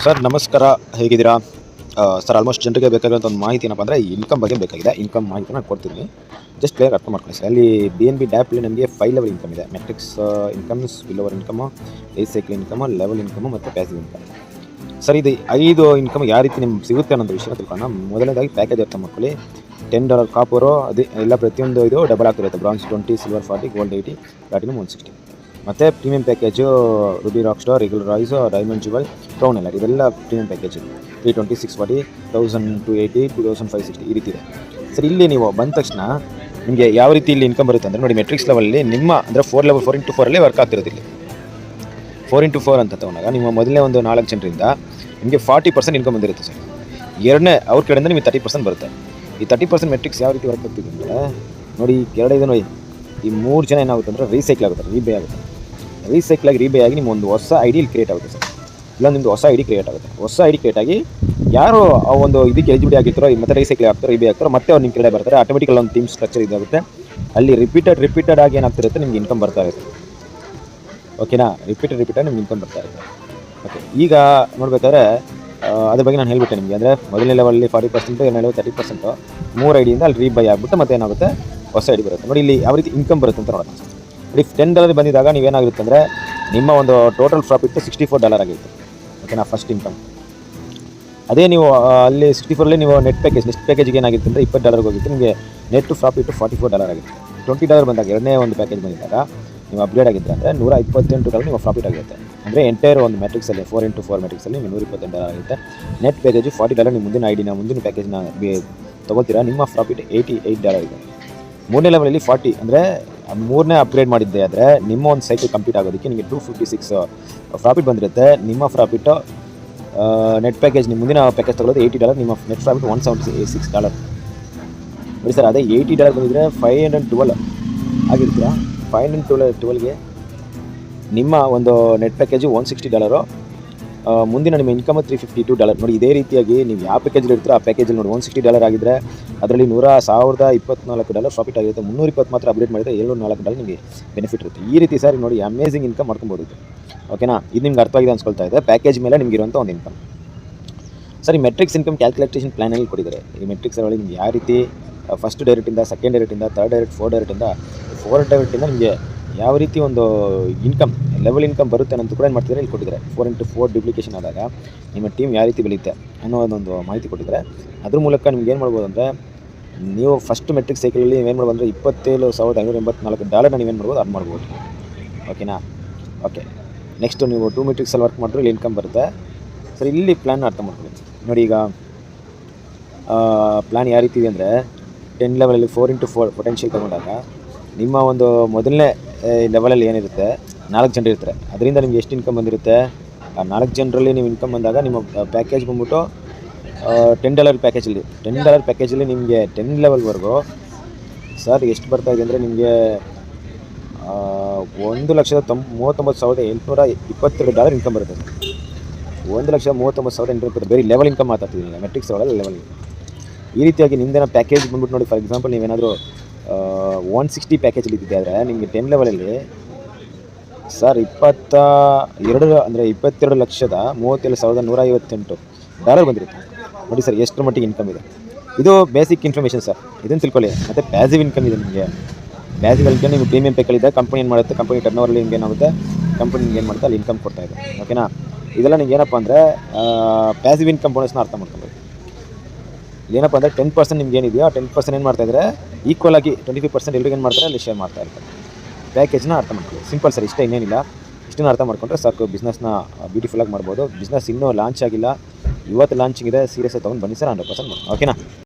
Sir ನಮಸ್ಕಾರ, ಹೇಗಿದ್ದೀರಾ? Sir almost ಜನರಿಗೆ ಬೇಕಾಗಿರೋಂಥ ಒಂದು ಮಾಹಿತಿ ಏನಪ್ಪ ಅಂದರೆ ಇನ್ಕಮ್ ಬಗ್ಗೆ ಬೇಕಾಗಿದೆ. ಇನ್ಕಮ್ ಮಾಹಿತಿನ ನಾನು ಕೊಡ್ತೀನಿ, ಜಸ್ಟ್ ಕ್ಲಿಯರ್ ಅರ್ಥ ಮಾಡ್ಕೊಳ್ಳಿ ಸರ್. ಅಲ್ಲಿ BNB ಡ್ಯಾಪಲ್ಲಿ ನಮಗೆ 5 ಲೆವೆಲ್ ಇನ್ಕಮ್ ಇದೆ. ಮೆಟ್ರಿಕ್ಸ್ ಇನ್ಕಮ್ಸ್, ಬಿಲೋವರ್ income, life cycle income, level income ಮತ್ತು ಪ್ಯಾಸಿವ್ ಇನ್ಕಮ್. ಸರ್ ಇದು 5 ಇನ್ಕಮ್ ಯಾವ ರೀತಿ ನಿಮ್ಗೆ ಸಿಗುತ್ತೆ ಅನ್ನೋದು ವಿಷಯ ತಿಳ್ಕೊಳ್ಳೋಣ. ಮೊದಲನೇದಾಗಿ ಪ್ಯಾಕೇಜ್ ಅರ್ಥ ಮಾಡ್ಕೊಳ್ಳಿ. $10 ಕಾಪರು ಅದು ಎಲ್ಲ ಪ್ರತಿಯೊಂದು ಇದು ಡಬಲ್ ಆಗ್ತಿರುತ್ತೆ. Bronze 20, silver 40, gold 80, platinum 160. ಮತ್ತು premium package Ruby rock star, regular Royce, diamond jewel, crown ಎಲ್ಲ ಇದೆಲ್ಲ ಪ್ರೀಮಿಯಂ ಪ್ಯಾಕೇಜ್. 320, 640, 1280, 2560 ಈ ರೀತಿ ಇದೆ. ಸರ್ ಇಲ್ಲಿ ನೀವು ಬಂದ ತಕ್ಷಣ ನಿಮಗೆ ಯಾವ ರೀತಿ ಇಲ್ಲಿ ಇನ್ಕಮ್ ಬರುತ್ತೆ ಅಂದರೆ ನೋಡಿ, ಮೆಟ್ರಿಕ್ಸ್ ಲೆವೆಲಲ್ಲಿ ನಿಮ್ಮ ಅಂದರೆ 4 ಲೆವೆಲ್ 4x4 ಅಲ್ಲೇ ವರ್ಕ್ ಆಗ್ತಿರೋದು. ಇಲ್ಲಿ 4x4 ಅಂತ ತಗೊಂಡಾಗ ನಿಮ್ಮ ಮೊದಲನೇ ಒಂದು 4 ಜನರಿಂದ ನಿಮಗೆ 40% ಇನ್ಕಮ್ ಬಂದಿರುತ್ತೆ ಸರ್. ಎರಡನೇ ಅವ್ರ ಕಡೆಯಿಂದ ನಿಮಗೆ 30% ಬರುತ್ತೆ. ಈ 30% ಮೆಟ್ರಿಕ್ಸ್ ಯಾವ ರೀತಿ ವರ್ಕ್ ಆಗ್ತಿದೆ ಅಂದರೆ ನೋಡಿ, ಎರಡೈದು ನೋಡಿ, ಈ 3 ಜನ ಏನಾಗುತ್ತೆ ಅಂದರೆ ರೀಸೈಕಲ್ ಆಗುತ್ತೆ, ರೀಬೇ ಆಗುತ್ತೆ. ರೀಬೇ ಆಗಿ ನಿಮ್ಮ ಒಂದು ಹೊಸ ಐಡಿ ಕ್ರಿಯೇಟ್ ಆಗುತ್ತೆ ಸರ್. ಇಲ್ಲ ನಿಮ್ಮದು ಹೊಸ ಐಡಿ ಕ್ರಿಯೇಟ್ ಆಗುತ್ತೆ. ಹೊಸ ಐಡಿ ಕ್ರಿಯೇಟ್ ಆಗಿ ಯಾರು ಆ ಒಂದು ಇದಕ್ಕೆ ಎಲಿಜಿಬಿಲಿಟಿ ಆಗಿರ್ತಾರೋ ಮತ್ತೆ ರೀಸೈಕಲ್ ಆಗ್ತಾರೋ, ರೀಬೇ ಆಗ್ತಾರೋ, ಮತ್ತೆ ಅವ್ರು ನಿಮ್ಮ ಕಡೆ ಬರ್ತಾರೆ. ಆಟೋಮೆಟಿಕಲ್ ಒಂದು ಟೀಮ್ ಸ್ಟ್ರಕ್ಚರ್ ಇದಾಗುತ್ತೆ. ಅಲ್ಲಿ ರಿಪೀಟೆಡ್ ಆಗಿ ಏನಾಗ್ತಿರುತ್ತೆ, ನಿಮ್ಗೆ ಇನ್ಕಮ್ ಬರ್ತಾ ಇರುತ್ತೆ. ಓಕೆನಾ? ರಿಪೀಟೆಡ್ ನಿಮ್ಗೆ ಇನ್ಕಮ್ ಬರ್ತಾ ಇರುತ್ತೆ. ಓಕೆ, ಈಗ ನೋಡಬೇಕಾದ್ರೆ ಅದ್ರ ಬಗ್ಗೆ ನಾನು ಹೇಳಿಬಿಟ್ಟೆ ನಿಮಗೆ. ಅಂದರೆ ಮೊದಲನೇ ಲೆವೆಲಲ್ಲಿ 40%, ಎರಡನೇ ಲೆವೆಲ್ 30%, 3 ಐಡಿಯಿಂದ ಅಲ್ಲಿ ರೀಬೈ ಆಗಿಬಿಟ್ಟು ಮತ್ತೆ ಏನಾಗುತ್ತೆ, ಹೊಸ ಐಡಿ ಬರುತ್ತೆ. ನೋಡಿ ಇಲ್ಲಿ ಯಾವ ರೀತಿ ಇನ್ಕಮ್ ಬರುತ್ತೆ ಅಂತ ನೋಡೋಣ. ನೋಡಿ $10 ಬಂದಿದ್ದಾಗ ನೀವೇನಾಗಿರುತ್ತೆ ಅಂದರೆ ನಿಮ್ಮ ಒಂದು ಟೋಟಲ್ ಪ್ರಾಫಿಟ್ $64 ಆಗಿರುತ್ತೆ. ಓಕೆನಾ? First income. ಅದೇ ನೀವು ಅಲ್ಲಿ 64ರಲ್ಲಿ ನೀವು ನೆಟ್ ಪ್ಯಾಕೇಜ್ಗೆ ಏನಾಗಿರುತ್ತೆ ಅಂದರೆ $20 ಹೋಗಿತ್ತು. ನಿಮಗೆ ನೆಟ್ ಪ್ರಾಫಿಟ್ $44 ಆಗಿರುತ್ತೆ. $20 ಬಂದಾಗ ಎರಡನೇ ಒಂದು ಪ್ಯಾಕೇಜ್ ಬಂದಿದ್ದಾಗ ನೀವು ಅಪ್ಗ್ರೇಡ್ ಆಗಿದ್ದರೆ ಅಂದರೆ $128 ನಿಮ್ಮ ಪ್ರಾಫಿಟ್ ಆಗಿರುತ್ತೆ. ಅಂದರೆ ಎಂಟೈರ್ ಒಂದು ಮ್ಯಾಟ್ರಿಕ್ಸಲ್ಲಿ 4x4 ಮ್ಯಾಟ್ರಿಕ್ಸಲ್ಲಿ ನಿಮಗೆ $128 ಆಗುತ್ತೆ. Net package $40. ನೀವು ಮುಂದಿನ ಐಡಿನ ಮುಂದಿನ ಪ್ಯಾಕೇಜ್ನ ತೊಗೋತೀರಾ, ನಿಮ್ಮ ಪ್ರಾಫಿಟ್ $88 ಇದೆ. ಮೂರನೇ ಲೆವೆಲಲ್ಲಿ 40 ಅಂದರೆ ಮೂರನೇ ಅಪ್ಗ್ರೇಡ್ ಮಾಡಿದ್ದೆ ಆದರೆ ನಿಮ್ಮ ಒಂದು ಸೈಕಲ್ ಕಂಪ್ಲೀಟ್ ಆಗೋದಕ್ಕೆ ನಿಮಗೆ $256 ಪ್ರಾಫಿಟ್ ಬಂದಿರುತ್ತೆ. ನಿಮ್ಮ ಪ್ರಾಫಿಟ್ಟು ನೆಟ್ ಪ್ಯಾಕೇಜ್ ನಿಮ್ಮ ಮುಂದಿನ ಪ್ಯಾಕೇಜ್ ತೊಗೊಳ್ಳೋದು $80. ನಿಮ್ಮ ನೆಟ್ ಪ್ರಾಫಿಟ್ $176. ನೋಡಿ ಸರ್, ಅದೇ $80 ಬಂದಿದ್ದರೆ $512 ಆಗಿರ್ತೀರಾ. $512ಗೆ ನಿಮ್ಮ ಒಂದು ನೆಟ್ ಪ್ಯಾಕೇಜು $160. ಮುಂದಿನ ನಿಮ್ಮ ಇನ್ಕಮ್ $352. ನೋಡಿ ಇದೇ ರೀತಿಯಾಗಿ ನೀವು ಯಾವ ಪ್ಯಾಕೇಜಲ್ಲಿ ಇರ್ತೀರೋ ಆ ಪ್ಯಾಕೇಜಲ್ಲಿ ನೋಡಿ $160 ಆಗಿದ್ದರೆ ಅದರಲ್ಲಿ $1,024 ಪ್ರಾಫಿಟ್ ಆಗಿರುತ್ತೆ. 320 ಮಾತ್ರ ಅಪ್ಡೇಟ್ ಮಾಡಿದರೆ $704 ನಿಮಗೆ ಬೆನಿಫಿಟ್ ಇರುತ್ತೆ. ಈ ರೀತಿ ಸರ್ ನೋಡಿ ಅಮೇಜಿಂಗ್ ಇನ್ಕಮ್ ಮಾಡ್ಕೊಬೋದು. ಓಕೆನಾ? ಇದು ನಿಮ್ಗೆ ಅರ್ಥವಾಗಿದೆ ಅನ್ಸ್ಕೊಳ್ತಾ ಇದೆ. ಪ್ಯಾಕೇಜ್ ಮೇಲೆ ನಿಮ್ಗೆ ಇರುವಂಥ ಒಂದು ಇನ್ಕಮ್. ಸರ್ ಈ ಮೆಟ್ರಿಕ್ಸ್ ಇನ್ಕಮ್ ಕ್ಯಾಲ್ಕುಲೇಷನ್ ಪ್ಲಾನಲ್ಲಿ ಕೊಟ್ಟಿದ್ದಾರೆ. ಈ ಮೆಟ್ರಿಕ್ಸ್ ಒಳಗೆ ನಿಮ್ಗೆ ಯಾವ ರೀತಿ ಫಸ್ಟ್ ಡೈರೆಕ್ಟಿಂದ, ಸೆಕೆಂಡ್ ಡೈರೆಕ್ಟಿಂದ, ಥರ್ಡ್ ಡೈರೆಕ್ಟ್, ಫೋರ್ತ್ ಡೈರೆಕ್ಟಿಂದ ನಿಮಗೆ ಯಾವ ರೀತಿ ಒಂದು ಇನ್ಕಮ್ ಲೆವೆಲ್ ಇನ್ಕಮ್ ಬರುತ್ತೆ ಅನ್ನೋದು ಕೂಡ ಏನು ಮಾಡ್ತಿದ್ದಾರೆ ಇಲ್ಲಿ ಕೊಟ್ಟಿದ್ದಾರೆ. 4x4 ಡ್ಯೂಪ್ಲಿಕೇಶನ್ ಆದಾಗ ನಿಮ್ಮ ಟೀಮ್ ಯಾವ ರೀತಿ ಬೆಳೆಯುತ್ತೆ ಅನ್ನೋದೊಂದು ಮಾಹಿತಿ ಕೊಟ್ಟಿದ್ದಾರೆ. ಅದ್ರ ಮೂಲಕ ನಿಮ್ಗೆ ಏನು ಮಾಡ್ಬೋದು ಅಂದರೆ ನೀವು ಫಸ್ಟ್ ಮೆಟ್ರಿಕ್ ಸೈಕಲಲ್ಲಿ ನೀವೇನು ಮಾಡ್ಬೋದು ಅಂದರೆ $27,584 ನೀವೇನು ಮಾಡ್ಬೋದು, ಅರ್ನ್ ಮಾಡ್ಬೋದು. ಓಕೆನಾ? ಓಕೆ, ನೆಕ್ಸ್ಟು ನೀವು 2 ಮೆಟ್ರಿಕ್ಸಲ್ಲಿ ವರ್ಕ್ ಮಾಡಿದ್ರೆ ಇಲ್ಲಿ ಇನ್ಕಮ್ ಬರುತ್ತೆ. ಸರ್ ಇಲ್ಲಿ ಪ್ಲ್ಯಾನ್ ಅರ್ಥ ಮಾಡ್ಕೊಳ್ಳಿ. ನೋಡಿ ಈಗ ಪ್ಲ್ಯಾನ್ ಯಾವ ರೀತಿ ಇದೆ ಅಂದರೆ 10 ಲೆವೆಲಲ್ಲಿ 4x4 ಪೊಟೆನ್ಷಿಯಲ್ ತೊಗೊಂಡಾಗ ನಿಮ್ಮ ಒಂದು ಮೊದಲನೇ ಲೆವೆಲಲ್ಲಿ ಏನಿರುತ್ತೆ 4 ಜನರು ಇರ್ತಾರೆ. ಅದರಿಂದ ನಿಮ್ಗೆ ಎಷ್ಟು ಇನ್ಕಮ್ ಬಂದಿರುತ್ತೆ, ಆ 4 ಜನರಲ್ಲಿ ನೀವು ಇನ್ಕಮ್ ಬಂದಾಗ ನಿಮ್ಮ ಪ್ಯಾಕೇಜ್ ಬಂದ್ಬಿಟ್ಟು $10 ಪ್ಯಾಕೇಜಲ್ಲಿ ನಿಮಗೆ 10 ಲೆವೆಲ್ವರೆಗೂ ಸರ್ ಎಷ್ಟು ಬರ್ತಾಯಿದೆ ಅಂದರೆ ನಿಮಗೆ $1,39,822 ಇನ್ಕಮ್ ಬರುತ್ತೆ. $1,39,822 ಬೇರೆ ಲೆವೆಲ್ ಇನ್ಕಮ್ ಮಾತಾಡ್ತಿದ್ದೀನಿ, ಮೆಟ್ರಿಕ್ಸ್ ಒಳಗೆ ಲೆವೆಲ್. ಈ ರೀತಿಯಾಗಿ ನಿಮ್ಮದೇನೋ ಪ್ಯಾಕೇಜ್ ಬಂದ್ಬಿಟ್ಟು ನೋಡಿ, ಫಾರ್ ಎಕ್ಸಾಂಪಲ್ ನೀವೇನಾದರೂ 160 ಪ್ಯಾಕೇಜಲ್ಲಿ ಇದ್ದಿದ್ದೆ ಆದರೆ ನಿಮಗೆ 10 ಲೆವೆಲಲ್ಲಿ ಸರ್ $22,37,158 ಬಂದಿರುತ್ತೆ. ನೋಡಿ ಸರ್ ಎಷ್ಟರ ಮಟ್ಟಿಗೆ ಇನ್ಕಮ್ ಇದೆ. ಇದು ಬೇಸಿಕ್ ಇನ್ಫಾರ್ಮೇಷನ್ ಸರ್, ಇದನ್ನು ತಿಳ್ಕೊಳ್ಳಿ. ಮತ್ತು ಪ್ಯಾಸಿವ್ ಇನ್ಕಮ್ ಇದೆ ನಿಮಗೆ. ಪ್ಯಾಸಿವ್ ಇನ್ಕಮ್ ನಿಮಗೆ ಪ್ರೀಮಿಯಂ ಪ್ಯಾಕಲ್ಲಿದೆ. ಕಂಪನಿ ಏನು ಮಾಡುತ್ತೆ, ಕಂಪನಿ ಟರ್ನೋವರಲ್ಲಿ ನಿಮ್ಗೆ ಏನಾಗುತ್ತೆ, ಕಂಪನಿ ನಿಮ್ಗೆ ಏನು ಮಾಡುತ್ತೆ ಅಲ್ಲಿ ಇನ್ಕಮ್ ಕೊಡ್ತಾ ಇದೆ. ಓಕೆನಾ? ಇದೆಲ್ಲ ನಿಮ್ಗೆ ಏನಪ್ಪ ಅಂದರೆ ಪ್ಯಾಸಿವ್ ಇನ್ಕಮ್ ಬೋನಸ್ನ ಅರ್ಥ ಮಾಡ್ಕೊಬೇಕು. ಏನಪ್ಪ ಅಂದರೆ 10% ನಿಮ್ಗೆ ಏನಿದೆಯೋ ಆ 10% ಏನು ಮಾಡ್ತಾಯಿದ್ರೆ ಈಕ್ವಲ್ ಆಗಿ 25% ಎಲ್ರಿಗೆ ಏನು ಮಾಡ್ತಾರೆ ಅಲ್ಲಿ ಶೇರ್ ಮಾಡ್ತಾ ಇರ್ತಾರೆ. ಪ್ಯಾಕೇಜ್ನ ಅರ್ಥ ಮಾಡ್ಕೊಳ್ಳಿ. ಸಿಂಪಲ್ ಸರ್, ಇಷ್ಟ ಇನ್ನೇನಿಲ್ಲ. ಇಷ್ಟನ್ನು ಅರ್ಥ ಮಾಡ್ಕೊಂಡ್ರೆ ಸಾಕು, ಬಿಸ್ನೆಸ್ನ ಬ್ಯೂಟಿಫುಲ್ಲಾಗಿ ಮಾಡ್ಬೋದು. ಬಿಸ್ನೆಸ್ ಇನ್ನೂ ಲಾಂಚ್ ಆಗಿಲ್ಲ, ಇವತ್ತು ಲಾಂಚಿಂಗ್ ಇದೆ. ಸೀರಿಯಸ್ಸಾಗಿ ತೊಗೊಂಡು ಬನ್ನಿ ಸರ್, 100% ಮಾಡಿ. ಓಕೆನಾ?